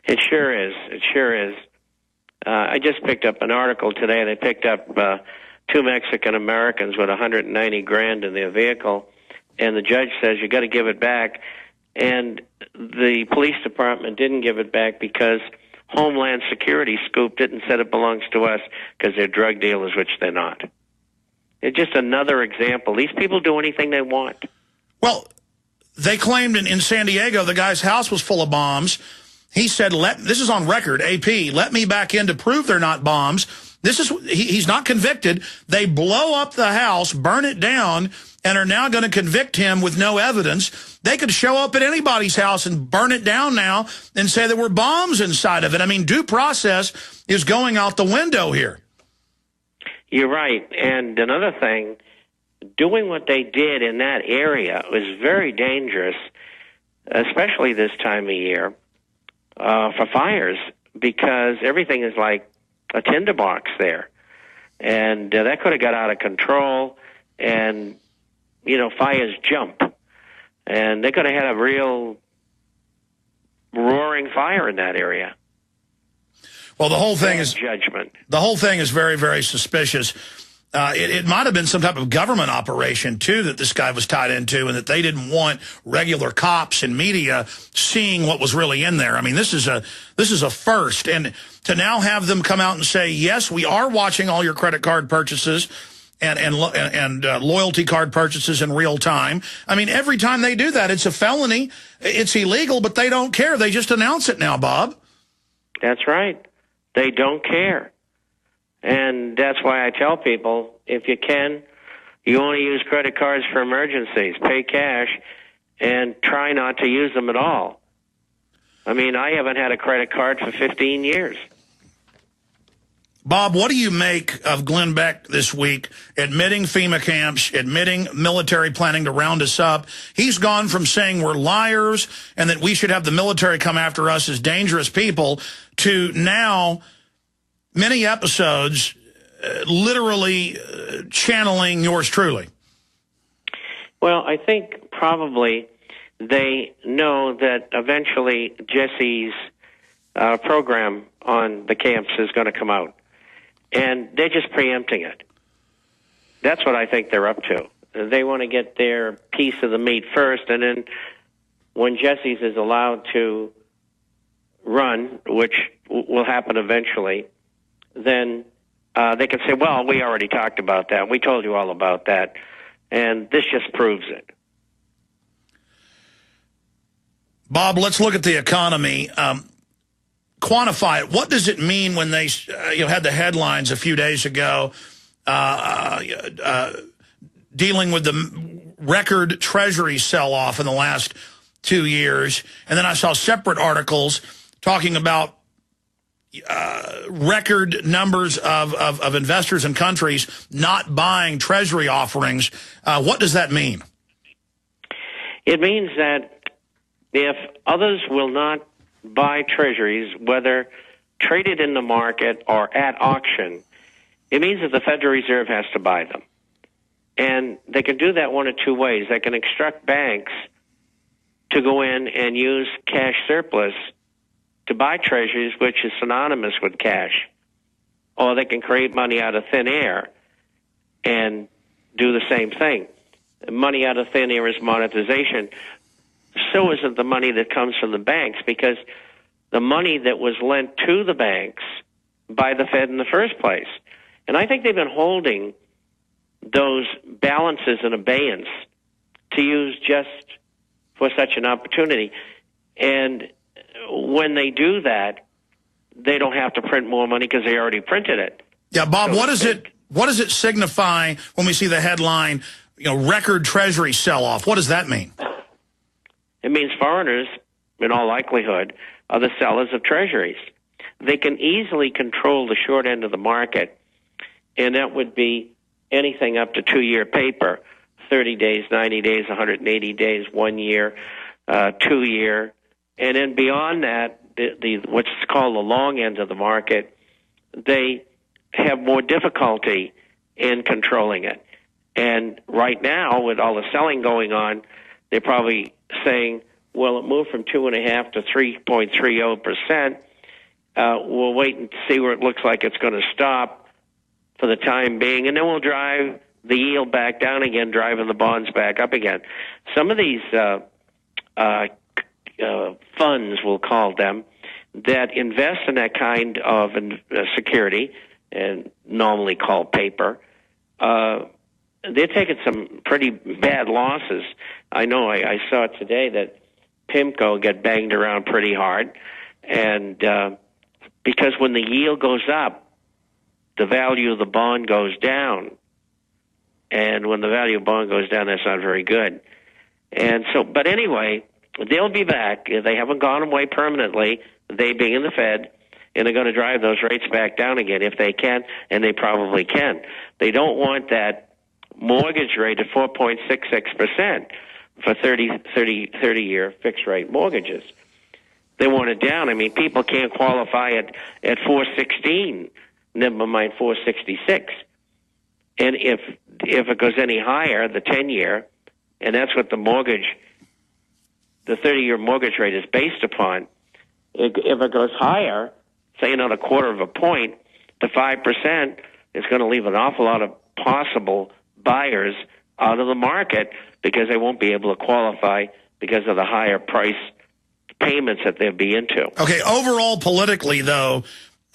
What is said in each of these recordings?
It sure is. It sure is. I just picked up an article today. They picked up two Mexican Americans with $190,000 in their vehicle, and the judge says you got to give it back. And the police department didn't give it back because Homeland Security scooped it and said it belongs to us because they're drug dealers, which they're not. It's just another example. These people do anything they want. Well, they claimed in San Diego the guy's house was full of bombs. He said, this is on record, AP, let me back in to prove they're not bombs. He's not convicted. They blow up the house, burn it down, and are now going to convict him with no evidence. They could show up at anybody's house and burn it down now and say there were bombs inside of it. I mean, due process is going out the window here. You're right. And another thing, doing what they did in that area was very dangerous, especially this time of year, for fires, because everything is like a tinderbox there. And that could have got out of control, and, fires jump. And they could have had a real roaring fire in that area. Well, the whole thing is judgment. The whole thing is very, very suspicious. It might have been some type of government operation, too, that this guy was tied into, and that they didn't want regular cops and media seeing what was really in there. I mean, this is a first. And to now have them come out and say, yes, we are watching all your credit card purchases and loyalty card purchases in real time. I mean, every time they do that, it's a felony. It's illegal, but they don't care. They just announce it now, Bob. That's right. They don't care. And that's why I tell people, if you can, you only use credit cards for emergencies. Pay cash and try not to use them at all. I mean, I haven't had a credit card for 15 years. Bob, what do you make of Glenn Beck this week admitting FEMA camps, admitting military planning to round us up? He's gone from saying we're liars and that we should have the military come after us as dangerous people to now many episodes literally channeling yours truly. Well, I think probably they know that eventually Jesse's program on the camps is going to come out. And they're just preempting it. That's what I think they're up to. They want to get their piece of the meat first, and then when Jesse's is allowed to run, which will happen eventually, then they can say, well, we already talked about that. We told you all about that. And this just proves it. Bob, let's look at the economy. Quantify it. What does it mean when they had the headlines a few days ago dealing with the record Treasury sell-off in the last 2 years? And then I saw separate articles talking about record numbers of investors and countries not buying Treasury offerings. What does that mean? It means that if others will not buy treasuries, whether traded in the market or at auction, it means that the Federal Reserve has to buy them. And they can do that one of two ways. They can instruct banks to go in and use cash surplus to buy treasuries, which is synonymous with cash. Or they can create money out of thin air and do the same thing. Money out of thin air is monetization. So isn't the money that comes from the banks, because the money that was lent to the banks by the Fed in the first place. And I think they've been holding those balances in abeyance to use just for such an opportunity. And when they do that, they don't have to print more money because they already printed it. Yeah, Bob, what does it signify when we see the headline, record Treasury sell-off? What does that mean? It means foreigners, in all likelihood, are the sellers of treasuries. They can easily control the short end of the market, and that would be anything up to 2-year paper, 30 days, 90 days, 180 days, 1 year, 2 year. And then beyond that, what's called the long end of the market, they have more difficulty in controlling it. And right now, with all the selling going on, they're probably saying, Well, it moved from 2.5 to 3.30%. We'll wait and see where it looks like it's going to stop for the time being, and then we'll drive the yield back down again, driving the bonds back up again. Some of these funds, we'll call them, that invest in that kind of security, and normally called paper, they're taking some pretty bad losses. I know I saw today that PIMCO get banged around pretty hard, and because when the yield goes up, the value of the bond goes down. And when the value of bond goes down, that's not very good. And so, but anyway, they'll be back. They haven't gone away permanently, they being in the Fed, and they're going to drive those rates back down again if they can, and they probably can. They don't want that mortgage rate at 4.66% for 30-year fixed-rate mortgages. They want it down. I mean, people can't qualify at 4.16, never mind 4.66. And if it goes any higher, the 10-year, and that's what the 30-year mortgage rate is based upon, if it goes higher, say another quarter of a point, to 5%, is going to leave an awful lot of possible buyers out of the market because they won't be able to qualify because of the higher price payments that they'll be into. Okay, overall politically, though,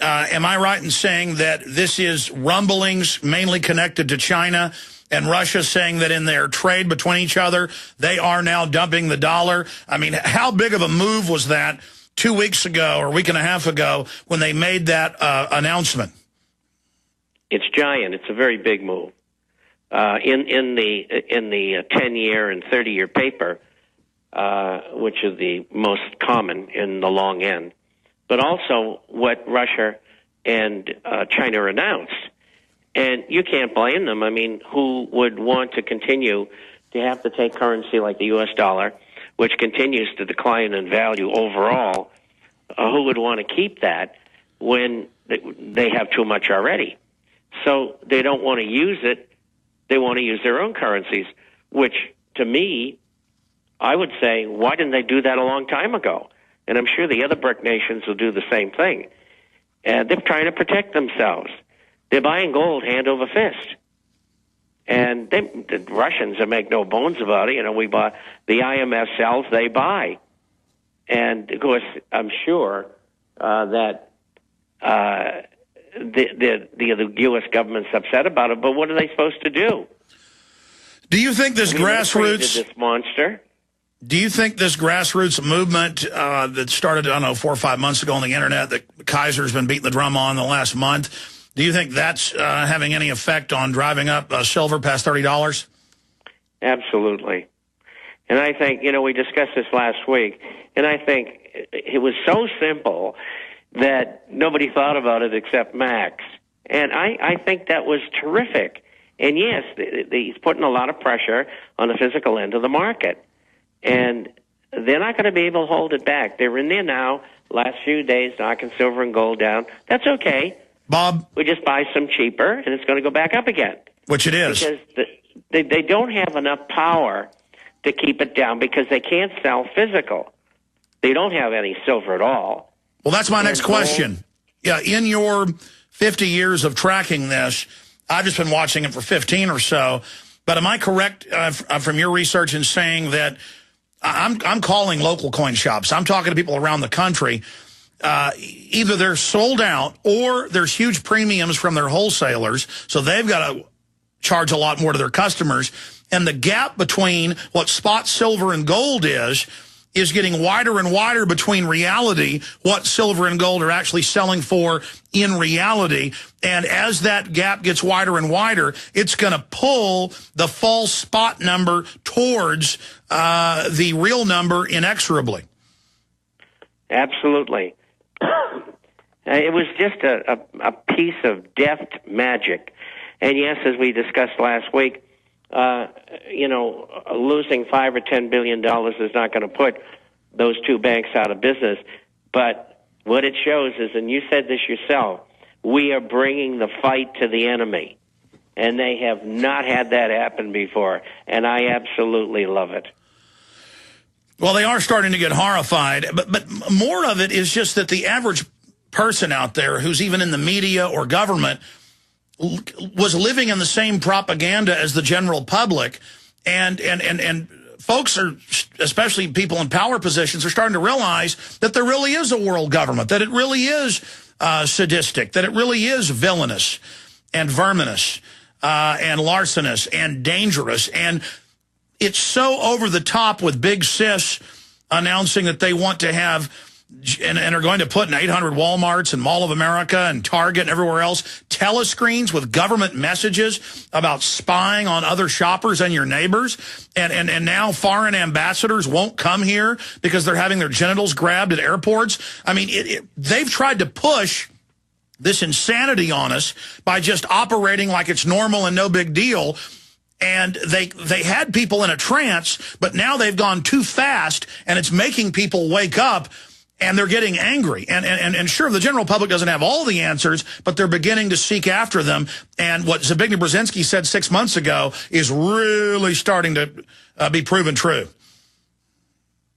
am I right in saying that this is rumblings mainly connected to China and Russia saying that in their trade between each other, they are now dumping the dollar? I mean, how big of a move was that 2 weeks ago or a week and a half ago when they made that announcement? It's giant. It's a very big move. In the 10-year and 30-year paper, which is the most common in the long end, but also what Russia and China announced. And you can't blame them. I mean, who would want to continue to have to take currency like the U.S. dollar, which continues to decline in value overall? Who would want to keep that when they have too much already? So they don't want to use it. They want to use their own currencies, which, to me, I would say, why didn't they do that a long time ago? And I'm sure the other BRIC nations will do the same thing. And they're trying to protect themselves. They're buying gold hand over fist. And the Russians, they make no bones about it. You know, we buy, the IMF sells, they buy. And, of course, I'm sure that the U.S. government's upset about it, but what are they supposed to do? Do you think this grassroots... this monster? Do you think this grassroots movement that started, I don't know, 4 or 5 months ago on the Internet that Kaiser's been beating the drum on the last month, do you think that's having any effect on driving up silver past $30? Absolutely. And I think, you know, we discussed this last week, and I think it was so simple that nobody thought about it except Max. And I think that was terrific. And, yes, he's putting a lot of pressure on the physical end of the market. And they're not going to be able to hold it back. They're in there now, last few days, knocking silver and gold down. That's okay. Bob? We just buy some cheaper, and it's going to go back up again. Which it is. Because they don't have enough power to keep it down because they can't sell physical. They don't have any silver at all. Well, that's my next question. Yeah, in your 50 years of tracking this, I've just been watching it for 15 or so, but am I correct from your research in saying that I'm calling local coin shops. I'm talking to people around the country. Either they're sold out or there's huge premiums from their wholesalers, so they've got to charge a lot more to their customers. And the gap between what spot silver and gold is getting wider and wider between reality, what silver and gold are actually selling for in reality. And as that gap gets wider and wider, it's going to pull the false spot number towards the real number inexorably. Absolutely. It was just a piece of deft magic. And yes, as we discussed last week, losing $5 or $10 billion is not going to put those two banks out of business. But what it shows is, and you said this yourself, we are bringing the fight to the enemy. And they have not had that happen before. And I absolutely love it. Well, they are starting to get horrified, but more of it is just that the average person out there who's even in the media or government was living in the same propaganda as the general public, and folks are, especially people in power positions, are starting to realize that there really is a world government, that it really is sadistic, that it really is villainous and verminous and larcenous and dangerous. And it's so over the top with Big Sis announcing that they want to have and are going to put in 800 Walmarts and Mall of America and Target and everywhere else telescreens with government messages about spying on other shoppers and your neighbors. And now foreign ambassadors won't come here because they're having their genitals grabbed at airports. I mean, they've tried to push this insanity on us by just operating like it's normal and no big deal. And they had people in a trance, but now they've gone too fast, and it's making people wake up. And they're getting angry. And sure, the general public doesn't have all the answers, but they're beginning to seek after them. And what Zbigniew Brzezinski said 6 months ago is really starting to be proven true.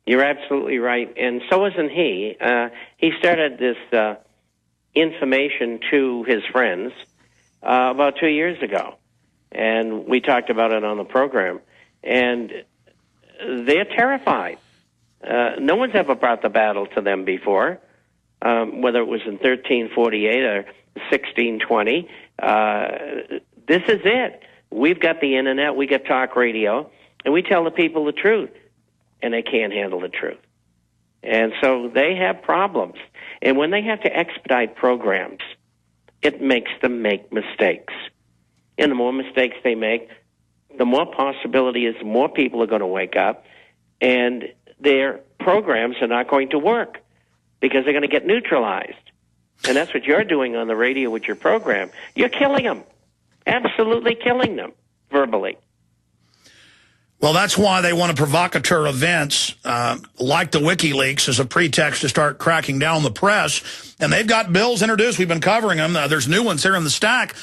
You're absolutely right. And so isn't he. He started this information to his friends about 2 years ago. And we talked about it on the program. And they're terrified. No one's ever brought the battle to them before, whether it was in 1348 or 1620. This is it. We've got the internet, we got talk radio, and we tell the people the truth, and they can't handle the truth. And so they have problems. And when they have to expedite programs, it makes them make mistakes. And the more mistakes they make, the more possibility is more people are going to wake up, and their programs are not going to work because they're going to get neutralized. And that's what you're doing on the radio with your program. You're killing them, absolutely killing them verbally. Well, that's why they want provocateur events like the WikiLeaks as a pretext to start cracking down on the press. And they've got bills introduced. We've been covering them. There's new ones here in the stack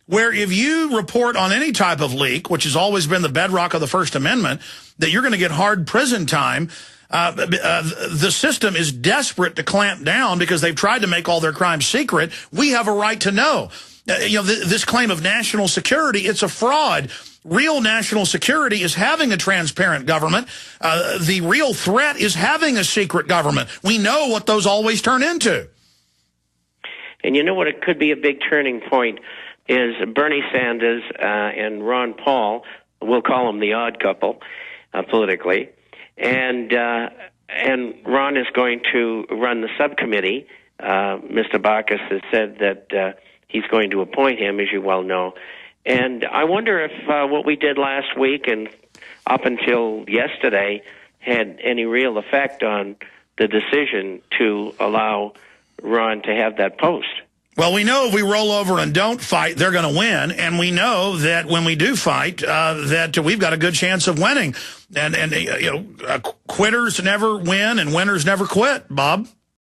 where if you report on any type of leak, which has always been the bedrock of the First Amendment, that you're going to get hard prison time. The system is desperate to clamp down because they've tried to make all their crimes secret. We have a right to know. This claim of national security, it's a fraud. Real national security is having a transparent government. The real threat is having a secret government. We know what those always turn into. And you know what? It could be a big turning point is Bernie Sanders and Ron Paul. We'll call them the odd couple politically. And Ron is going to run the subcommittee. Mr. Bacchus has said that he's going to appoint him, as you well know. And I wonder if what we did last week and up until yesterday had any real effect on the decision to allow Ron to have that post. Well, we know if we roll over and don't fight, they're going to win. And we know that when we do fight, that we've got a good chance of winning. And quitters never win and winners never quit, Bob.